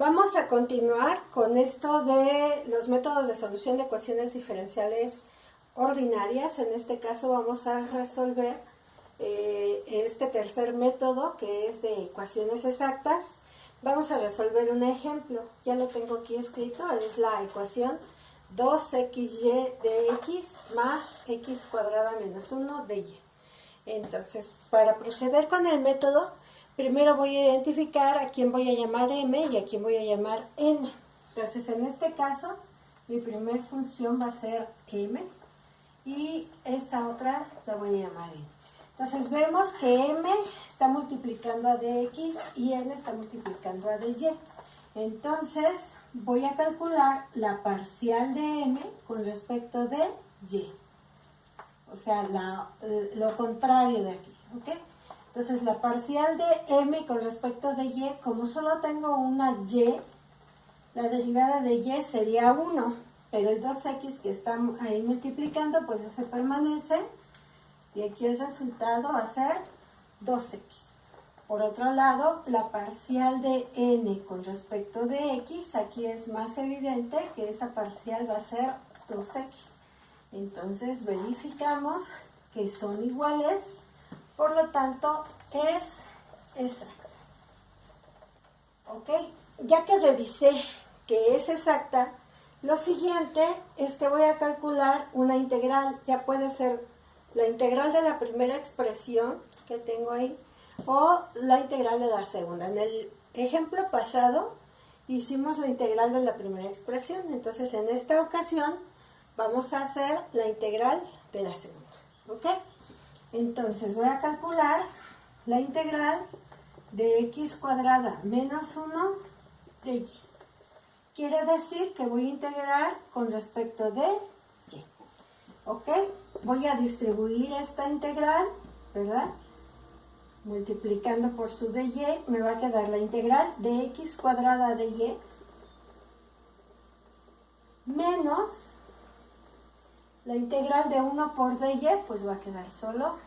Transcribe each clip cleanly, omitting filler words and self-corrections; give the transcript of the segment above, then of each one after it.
Vamos a continuar con esto de los métodos de solución de ecuaciones diferenciales ordinarias. En este caso vamos a resolver este tercer método, que es de ecuaciones exactas. Vamos a resolver un ejemplo, ya lo tengo aquí escrito, es la ecuación 2xy de x más x cuadrada menos 1 de y. Entonces, para proceder con el método, primero voy a identificar a quién voy a llamar m y a quién voy a llamar n. Entonces, en este caso, mi primer función va a ser m y esa otra la voy a llamar n. Entonces, vemos que m está multiplicando a dx y n está multiplicando a dy. Entonces, voy a calcular la parcial de m con respecto de y. O sea, lo contrario de aquí, ¿ok? Entonces, la parcial de m con respecto de y, como solo tengo una y, la derivada de y sería 1, pero el 2x que está ahí multiplicando, pues ese permanece, y aquí el resultado va a ser 2x. Por otro lado, la parcial de n con respecto de x, aquí es más evidente que esa parcial va a ser 2x. Entonces, verificamos que son iguales, por lo tanto, es exacta. ¿Ok? Ya que revisé que es exacta, lo siguiente es que voy a calcular una integral. Ya puede ser la integral de la primera expresión que tengo ahí o la integral de la segunda. En el ejemplo pasado hicimos la integral de la primera expresión, entonces en esta ocasión vamos a hacer la integral de la segunda. ¿Ok? Entonces voy a calcular la integral de x cuadrada menos 1 de y. Quiere decir que voy a integrar con respecto de y. ¿Ok? Voy a distribuir esta integral, ¿verdad? Multiplicando por su dy, me va a quedar la integral de x cuadrada de y menos la integral de 1 por dy, pues va a quedar solo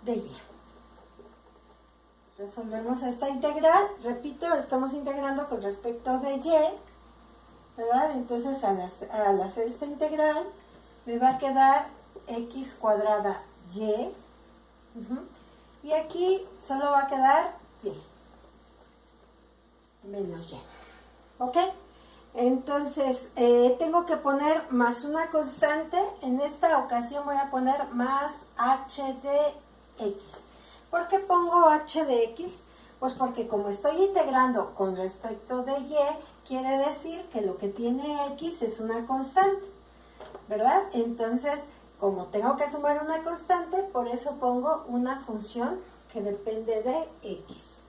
dy. Resolvemos esta integral. Repito, estamos integrando con respecto de y, ¿verdad? Entonces, al hacer esta integral, me va a quedar x cuadrada y. Y aquí solo va a quedar y menos y. ¿Ok? Entonces, tengo que poner más una constante. En esta ocasión voy a poner más h de x. ¿Por qué pongo h de x? Pues porque como estoy integrando con respecto de y, quiere decir que lo que tiene x es una constante, ¿verdad? Entonces, como tengo que sumar una constante, por eso pongo una función que depende de x.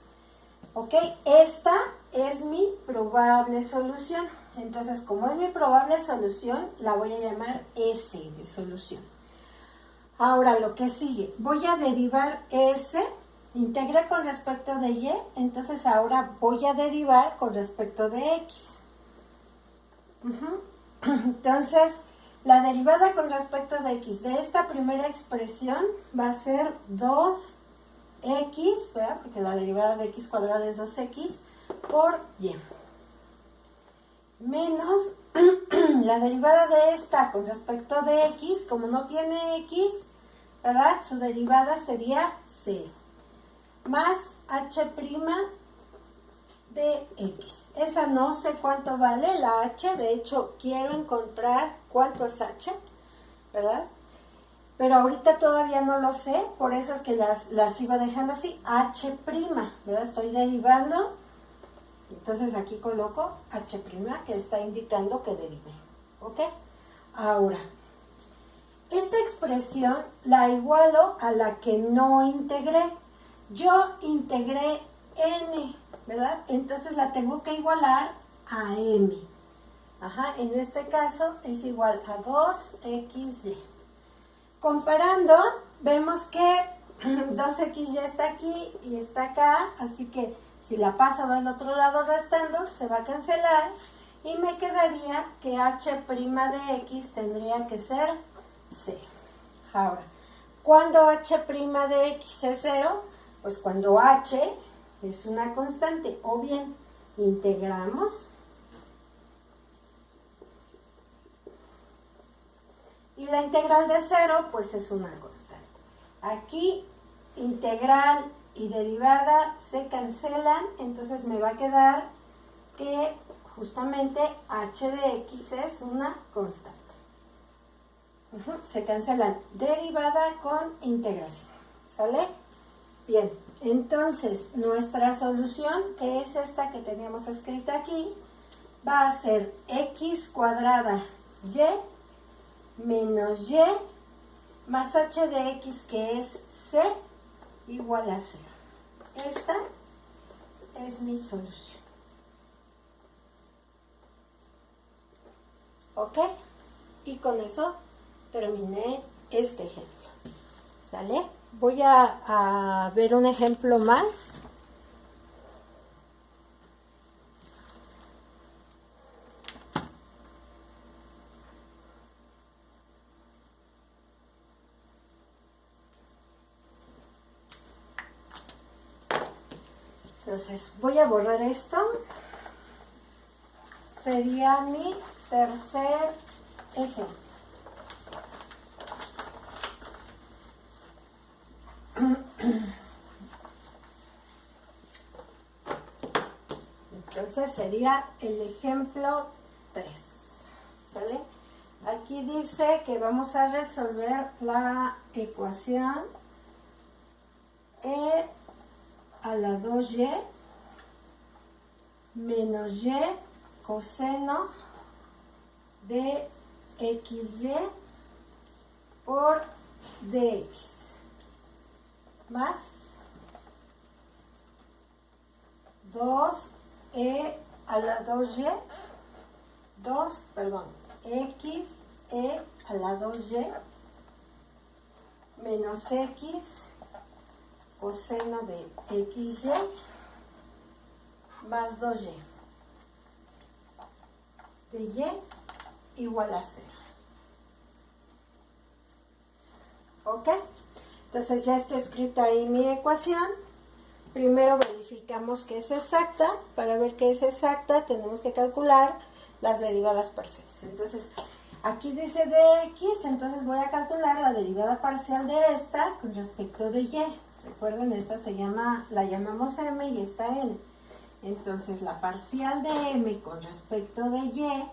¿Ok? Esta es mi probable solución. Entonces, como es mi probable solución, la voy a llamar S de solución. Ahora, lo que sigue, voy a derivar S, integré con respecto de y, entonces ahora voy a derivar con respecto de x. Entonces, la derivada con respecto de x de esta primera expresión va a ser 2x, ¿verdad? Porque la derivada de x cuadrado es 2x por y. Menos la derivada de esta con respecto de x, como no tiene x, ¿verdad? Su derivada sería c. Más h' de x. Esa no sé cuánto vale la h, de hecho quiero encontrar cuánto es h, ¿verdad? Pero ahorita todavía no lo sé, por eso es que las sigo dejando así, h', ¿verdad? Estoy derivando, entonces aquí coloco h', que está indicando que derive, ¿ok? Ahora, esta expresión la igualo a la que no integré. Yo integré n, ¿verdad? Entonces la tengo que igualar a m. En este caso es igual a 2xy. Comparando, vemos que 2x ya está aquí y está acá, así que si la paso del otro lado restando, se va a cancelar y me quedaría que h' de x tendría que ser 0. Ahora, ¿cuándo h' de x es 0? Pues cuando h es una constante, o bien integramos. Y la integral de 0, pues es una constante. Aquí, integral y derivada se cancelan, entonces me va a quedar que justamente h de x es una constante. Se cancelan derivada con integración. ¿Sale? Bien, entonces nuestra solución, que es esta que teníamos escrita aquí, va a ser x cuadrada y menos y más h de x, que es c, igual a 0. Esta es mi solución. ¿Ok? Y con eso terminé este ejemplo. ¿Sale? Voy a ver un ejemplo más. Entonces, voy a borrar esto. Sería mi tercer ejemplo. Entonces sería el ejemplo 3. ¿Sale? Aquí dice que vamos a resolver la ecuación e a la 2y menos y coseno de xy por dx más 2e a la 2y, x e a la 2y menos x coseno de xy más 2y de y igual a 0. ¿Ok? Entonces ya está escrita ahí mi ecuación. Primero verificamos que es exacta. Para ver que es exacta tenemos que calcular las derivadas parciales. Entonces aquí dice dx, entonces voy a calcular la derivada parcial de esta con respecto de y. Recuerden, esta la llamamos m y esta n. Entonces la parcial de m con respecto de y,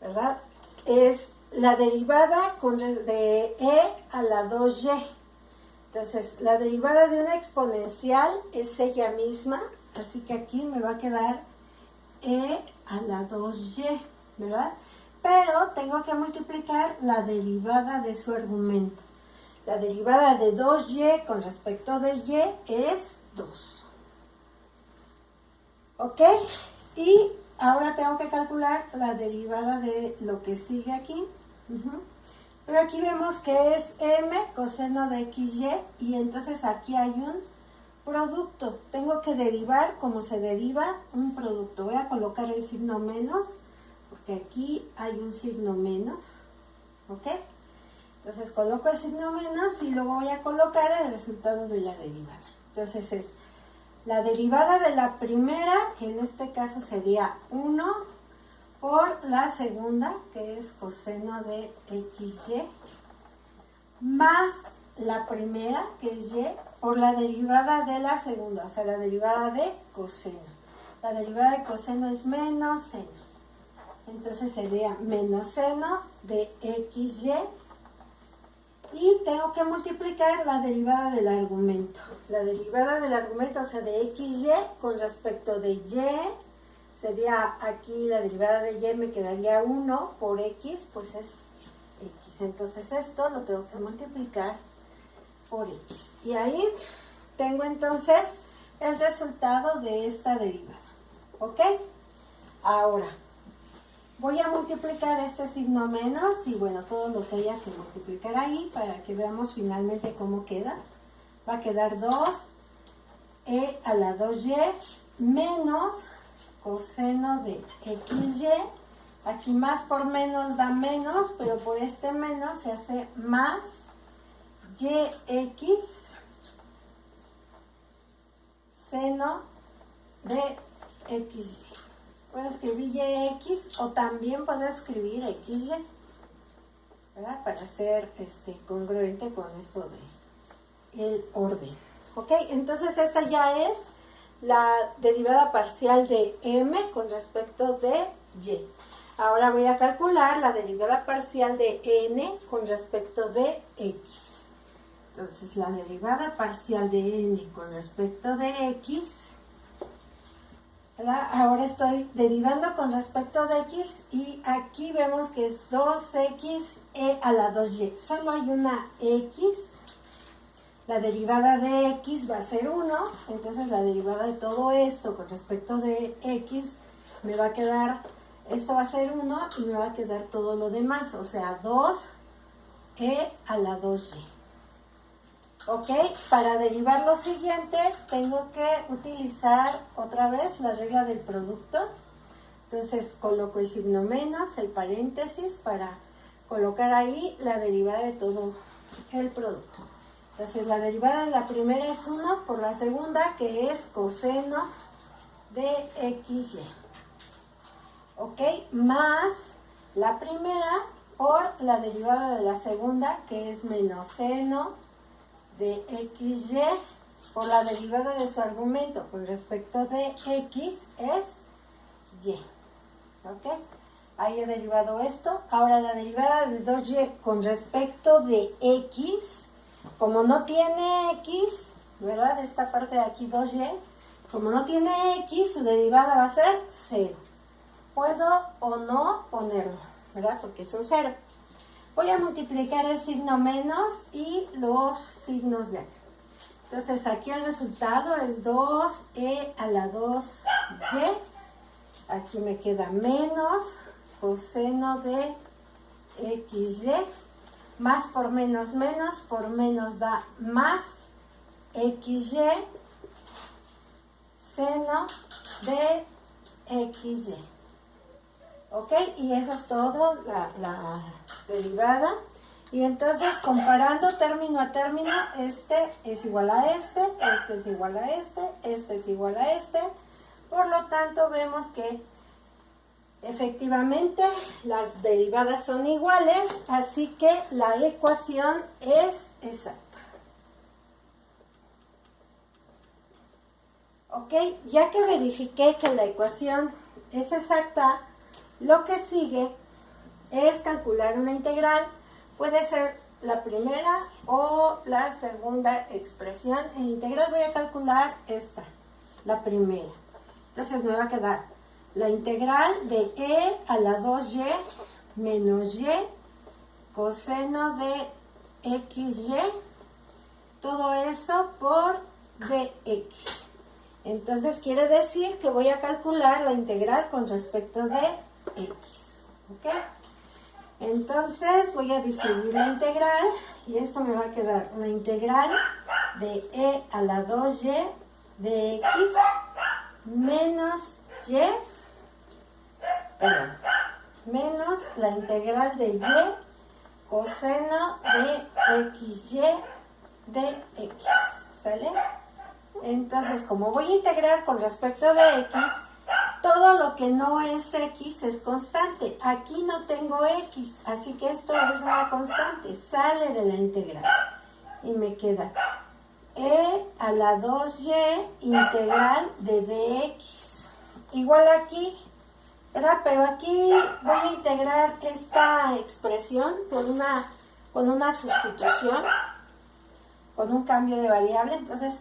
¿verdad?, es la derivada de e a la 2y. Entonces, la derivada de una exponencial es ella misma, así que aquí me va a quedar e a la 2y, ¿verdad? Pero tengo que multiplicar la derivada de su argumento. La derivada de 2y con respecto de y es 2. ¿Ok? Y ahora tengo que calcular la derivada de lo que sigue aquí. Pero aquí vemos que es m coseno de xy y entonces aquí hay un producto. Tengo que derivar como se deriva un producto. Voy a colocar el signo menos porque aquí hay un signo menos. ¿Ok? Entonces coloco el signo menos y luego voy a colocar el resultado de la derivada. Entonces es la derivada de la primera, que en este caso sería 1, por la segunda, que es coseno de xy, más la primera, que es y, por la derivada de la segunda, o sea, la derivada de coseno. La derivada de coseno es menos seno. Entonces sería menos seno de xy. Y tengo que multiplicar la derivada del argumento. La derivada del argumento, o sea, de xy con respecto de y, sería aquí la derivada de y me quedaría 1 por x, pues es x. Entonces esto lo tengo que multiplicar por x. Y ahí tengo entonces el resultado de esta derivada. ¿Ok? Ahora voy a multiplicar este signo menos y bueno, todo lo que haya que multiplicar ahí para que veamos finalmente cómo queda. Va a quedar 2e a la 2y menos coseno de xy. Aquí más por menos da menos, pero por este menos se hace más yx seno de XY. Puedo escribir YX o también puedo escribir XY, ¿verdad? Para ser congruente con esto de el orden. ¿Ok? Entonces esa ya es la derivada parcial de M con respecto de Y. Ahora voy a calcular la derivada parcial de N con respecto de X. Entonces la derivada parcial de N con respecto de X, ¿verdad? Ahora estoy derivando con respecto de X y aquí vemos que es 2X a la 2Y. Solo hay una X. La derivada de X va a ser 1. Entonces la derivada de todo esto con respecto de X me va a quedar, esto va a ser 1 y me va a quedar todo lo demás. O sea, 2E a la 2Y. ¿Ok? Para derivar lo siguiente, tengo que utilizar otra vez la regla del producto. Entonces, coloco el signo menos, el paréntesis, para colocar ahí la derivada de todo el producto. Entonces, la derivada de la primera es 1 por la segunda, que es coseno de XY. ¿Ok? Más la primera por la derivada de la segunda, que es menos seno de XY por la derivada de su argumento con respecto de X es Y. ¿Ok? Ahí he derivado esto. Ahora la derivada de 2Y con respecto de X, como no tiene X, ¿verdad? Esta parte de aquí 2Y, como no tiene X, su derivada va a ser 0. Puedo o no ponerlo, ¿verdad? Porque es un 0. Voy a multiplicar el signo menos y los signos de acá. Entonces aquí el resultado es 2E a la 2Y. Aquí me queda menos coseno de XY. Más por menos da más XY seno de XY. ¿Ok? Y eso es todo, la derivada. Y entonces, comparando término a término, este es igual a este es igual a este es igual a este. Por lo tanto, vemos que efectivamente las derivadas son iguales, así que la ecuación es exacta. ¿Ok? Ya que verifiqué que la ecuación es exacta, lo que sigue es calcular una integral. Puede ser la primera o la segunda expresión. En integral voy a calcular esta, la primera. Entonces me va a quedar la integral de E a la 2Y menos Y coseno de XY, todo eso por dx. Entonces quiere decir que voy a calcular la integral con respecto de x. ¿Ok? Entonces voy a distribuir la integral y esto me va a quedar la integral de E a la 2Y de x menos y, menos la integral de y coseno de xy de x. ¿Sale? Entonces, como voy a integrar con respecto de x, todo lo que no es x es constante. Aquí no tengo x, así que esto es una constante, sale de la integral. Y me queda e a la 2y integral de dx. Igual aquí, ¿verdad? Pero aquí voy a integrar esta expresión con una sustitución, con un cambio de variable. Entonces,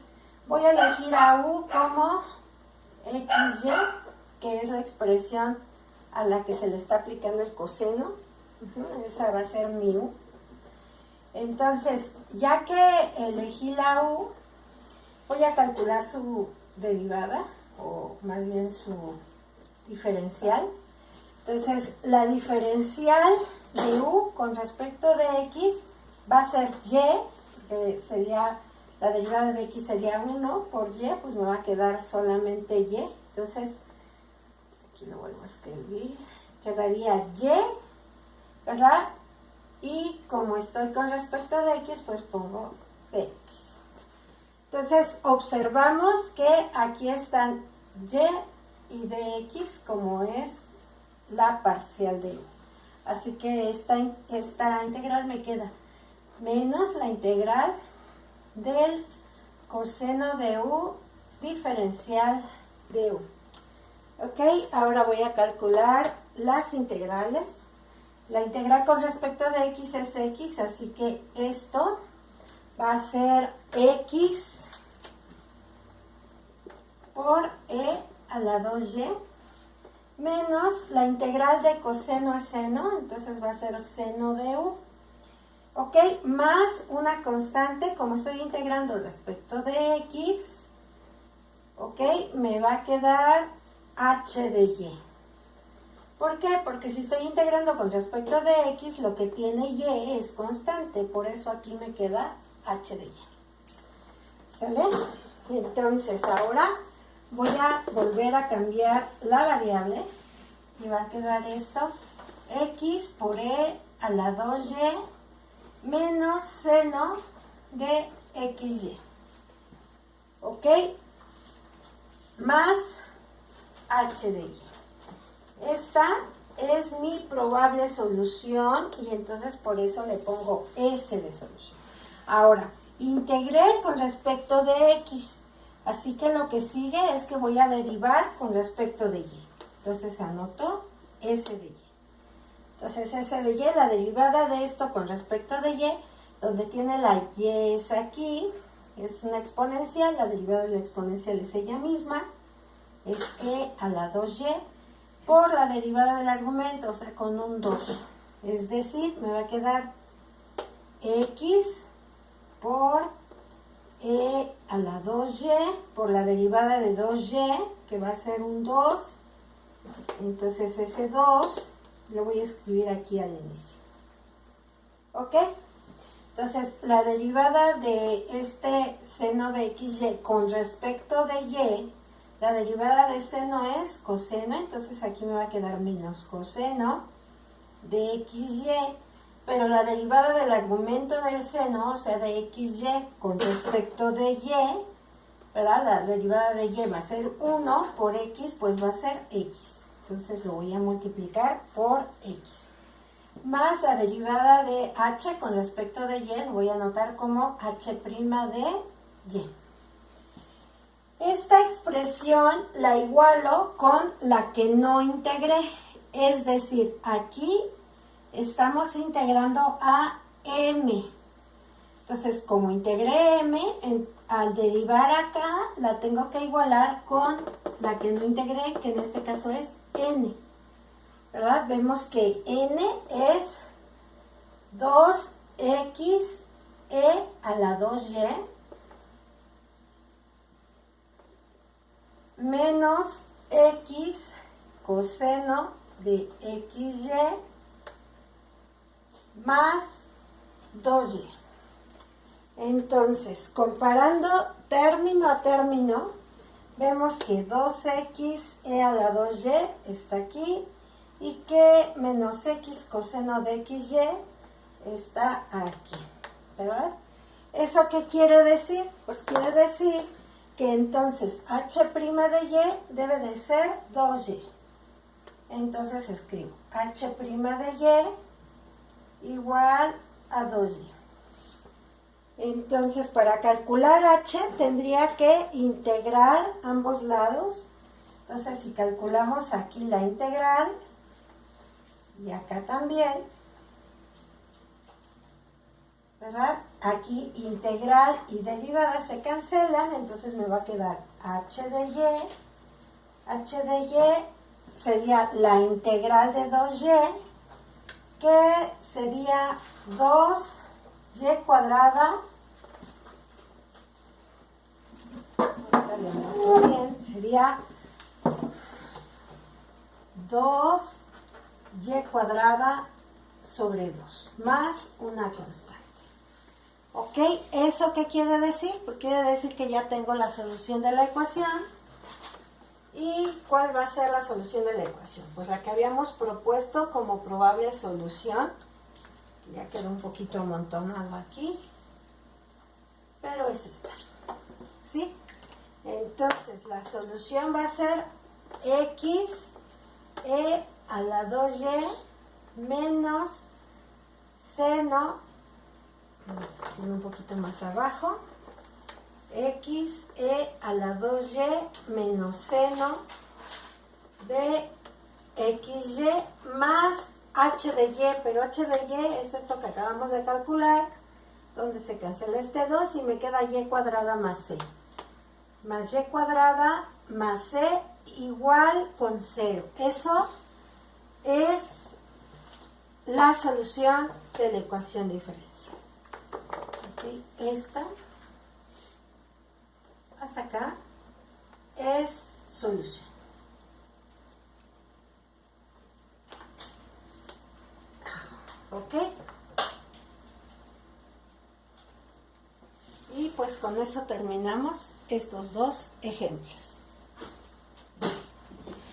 voy a elegir a u como xy, que es la expresión a la que se le está aplicando el coseno. Esa va a ser mi u. Entonces, ya que elegí la u, voy a calcular su derivada, o más bien su diferencial. Entonces, la diferencial de u con respecto de x va a ser y, que sería, la derivada de x sería 1 por y, pues me va a quedar solamente y. Entonces, aquí lo vuelvo a escribir, quedaría y, ¿verdad? Y como estoy con respecto de x, pues pongo dx. Entonces, observamos que aquí están y de x como es la parcial de u. Así que esta integral me queda menos la integral del coseno de u diferencial de u. Ok, ahora voy a calcular las integrales. La integral con respecto de x es x, así que esto va a ser x por e a la 2y menos la integral de coseno es seno, entonces va a ser seno de u. Ok, más una constante, como estoy integrando respecto de x, ok, me va a quedar h de y. ¿Por qué? Porque si estoy integrando con respecto de x, lo que tiene y es constante, por eso aquí me queda h de y. ¿Sale? Entonces ahora voy a volver a cambiar la variable y va a quedar esto, x por e a la 2y menos seno de xy. ¿Ok? Más h de y. Esta es mi probable solución y entonces por eso le pongo S de solución. Ahora, integré con respecto de x, así que lo que sigue es que voy a derivar con respecto de y. Entonces anoto S de y. Entonces S de y, la derivada de esto con respecto de y, donde tiene la y es aquí, es una exponencial, la derivada de la exponencial es ella misma, es e a la 2y, por la derivada del argumento, o sea, con un 2. Es decir, me va a quedar x por e a la 2y, por la derivada de 2y, que va a ser un 2. Entonces ese 2 lo voy a escribir aquí al inicio. ¿Ok? Entonces, la derivada de este seno de xy con respecto de y, la derivada de seno es coseno, entonces aquí me va a quedar menos coseno de xy, pero la derivada del argumento del seno, o sea, de xy con respecto de y, ¿verdad? La derivada de y va a ser 1 por x, pues va a ser x. Entonces lo voy a multiplicar por x. Más la derivada de h con respecto de y, lo voy a anotar como h' de y. Esta expresión la igualo con la que no integré, es decir, aquí estamos integrando a m. Entonces, como integré m, al derivar acá, la tengo que igualar con la que no integré, que en este caso es n. ¿Verdad? Vemos que n es 2x e a la 2y menos x coseno de xy más 2y. Entonces, comparando término a término, vemos que 2x e a la 2y está aquí y que menos x coseno de xy está aquí, ¿verdad? ¿Eso qué quiere decir? Pues quiere decir que entonces h' de y debe de ser 2y. Entonces escribo h' de y igual a 2y. Entonces para calcular h tendría que integrar ambos lados. Entonces si calculamos aquí la integral y acá también, ¿verdad? Aquí integral y derivada se cancelan, entonces me va a quedar h de y. H de y sería la integral de 2y, que sería 2y cuadrada, bien, sería 2y cuadrada sobre 2, más una constante. ¿Ok? ¿Eso qué quiere decir? Pues quiere decir que ya tengo la solución de la ecuación. ¿Y cuál va a ser la solución de la ecuación? Pues la que habíamos propuesto como probable solución. Ya quedó un poquito amontonado aquí, pero es esta. ¿Sí? Entonces la solución va a ser x e a la 2y menos seno, un poquito más abajo, x e a la 2y menos seno de xy más h de y, pero h de y es esto que acabamos de calcular, donde se cancela este 2 y me queda y cuadrada más c. Más y cuadrada más c igual con 0. Eso es la solución de la ecuación diferencial. Okay. Esta, hasta acá, es solución. ¿Ok? Y pues con eso terminamos estos dos ejemplos.